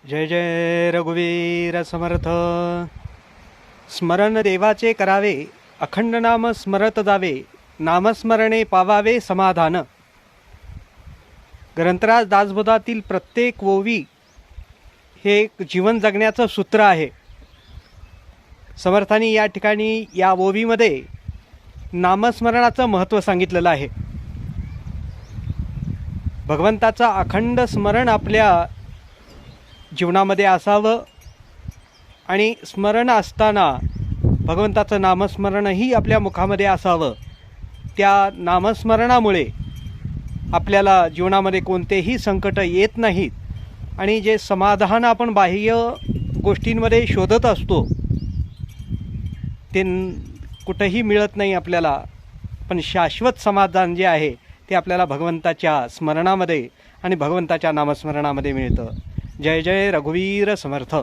जय जय रघुवीर समर्थ. स्मरण देवाचे करावे, अखंड नाम स्मरत जावे, नामस्मरणे पावावे समाधान. ग्रंथराज दासबोधातील प्रत्येक ओवी हे एक जीवन जगण्याचं सूत्र आहे. समर्थांनी या ठिकाणी या ओवीमध्ये नामस्मरणाचं महत्त्व सांगितलेलं आहे. भगवंताचं अखंड स्मरण आपल्या जीवनामध्ये असावं आणि स्मरण असताना भगवंताचं नामस्मरणही आपल्या मुखामध्ये असावं. त्या नामस्मरणामुळे आपल्याला जीवनामध्ये कोणतेही संकट येत नाहीत आणि जे समाधान आपण बाह्य गोष्टींमध्ये शोधत असतो ते कुठंही मिळत नाही आपल्याला. पण शाश्वत समाधान जे आहे ते आपल्याला भगवंताच्या स्मरणामध्ये आणि भगवंताच्या नामस्मरणामध्ये मिळतं. जय जय रघुवीर समर्थ.